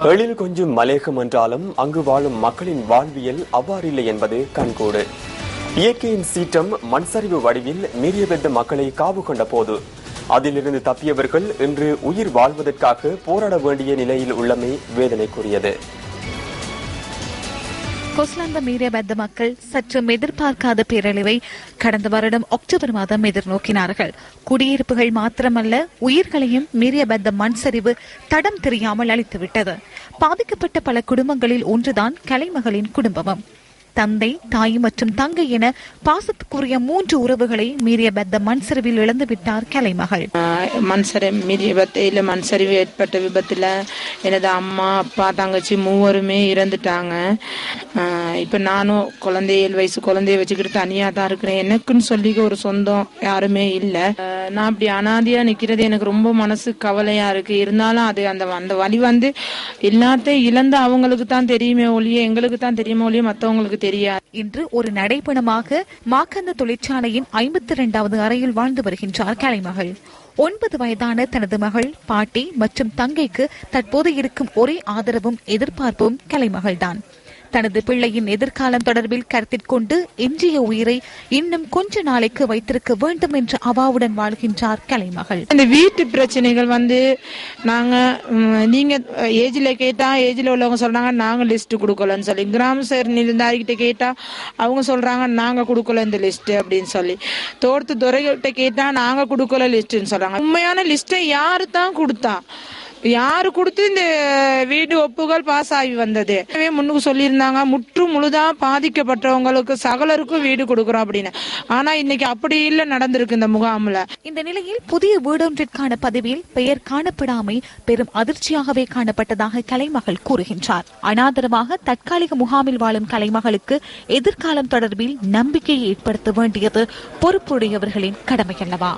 எழில் கொஞ்சம் மலேகம் என்றாலும் அங்கு வாழும் மக்களின் வாழ்வியல் அவ்வாறில்லை என்பது கண்கூடு. இயற்கையின் சீற்றம் மண்சரிவு வடிவில் மீறியபெத்த மக்களை காவு கொண்ட போது அதிலிருந்து தப்பியவர்கள் இன்று உயிர் வாழ்வதற்காக போராட வேண்டிய நிலையில் உள்ளமை வேதனைக்குரியது. கொஸ்லாந்த மீரியபெத்த மக்கள் சற்றும் எதிர்பார்க்காத பேரழிவை கடந்த வருடம் அக்டோபர் மாதம் எதிர்நோக்கினார்கள். குடியிருப்புகள் மாத்திரமல்ல, உயிர்களையும் மீரியபெத்த மண் சரிவு தடம் தெரியாமல் அழித்துவிட்டது. பாதிக்கப்பட்ட பல குடும்பங்களில் ஒன்றுதான் கலைமகளின் குடும்பமும். தந்தை, தாய் மற்றும் தங்கை என பாசத்துக்குரிய 3 உறவுகளை மீரியபெத்த மண் சரிவில் இழந்துவிட்டார் கலைமகள். மண்சரிவு ஏற்பட்ட விபத்துல எனது அம்மா, அப்பா, தங்கச்சி 3 இறந்துட்டாங்க. இப்ப நானும் 7 வயசு குழந்தைய வச்சுக்கிட்டு தனியா தான் இருக்கிறேன். எனக்குன்னு சொல்லி ஒரு சொந்தம் யாருமே இல்ல. நான் அப்படி அனாதையா நிக்கிறது எனக்கு ரொம்ப மனசு கவலையா இருக்கு. இருந்தாலும் அது அந்த வழி எல்லாத்தையும் இழந்து அவங்களுக்கு தான் தெரியுமே ஒழிய எங்களுக்கு தான் தெரியுமே ஒழிய மற்றவங்களுக்கு தெரியாது. இன்று ஒரு நடைபயணமாக மாக்கந்த தொழிற்சாலையின் 52வது அறையில் வாழ்ந்து வருகின்றார் கலைமகள். 9 வயதான தனது மகள், பாட்டி மற்றும் தங்கைக்கு தற்போது இருக்கும் ஒரே ஆதரவும் எதிர்பார்ப்பும் கலைமகள்தான். தனது பிள்ளையின் எதிர்காலம் தொடர்பில் கருத்திற்கொண்டு எஞ்சிய உயிரை இன்னும் கொஞ்ச நாளைக்கு வைத்திருக்க வேண்டும் என்ற அவாவுடன் வாழ்கின்றார் கலைமகள். இந்த வீட்டு பிரச்சனைகள் நாங்க நீங்க ஏஜ்ல கேட்டா ஏஜ்ல உள்ளவங்க சொல்றாங்க நாங்க லிஸ்ட் கொடுக்கலன்னு சொல்லி, கிராம சேர்கிட்ட கேட்டா அவங்க சொல்றாங்க நாங்க கொடுக்கல இந்த லிஸ்ட் அப்படின்னு சொல்லி, தோட்டத்து துறைகிட்ட கேட்டா நாங்க கொடுக்கல லிஸ்ட்ன்னு சொல்றாங்க. உண்மையான லிஸ்ட்டை யாரு தான் கொடுத்தா? யாரு கொடுத்து இந்த வீடு ஒப்புகள் பாஸ் ஆகி வந்தது? முன்னுக்கு சொல்லியிருந்தாங்க முற்று முழுதா பாதிக்கப்பட்டவங்களுக்கு சகலருக்கும் வீடு கொடுக்கறோம் அப்படின்னு. ஆனா இன்னைக்கு அப்படி இல்ல நடந்திருக்கு இந்த முகாம்ல. இந்த நிலையில் புதிய வீடொன்றிற்கான பதிவில் பெயர் காணப்படாமை பெரும் அதிர்ச்சியாகவே காணப்பட்டதாக கலைமகள் கூறுகின்றார். அனாதரவாக தற்காலிக முகாமில் வாழும் கலைமகளுக்கு எதிர்காலம் தொடர்பில் நம்பிக்கையை ஏற்படுத்த வேண்டியது பொறுப்புடையவர்களின் கடமை அல்லவா?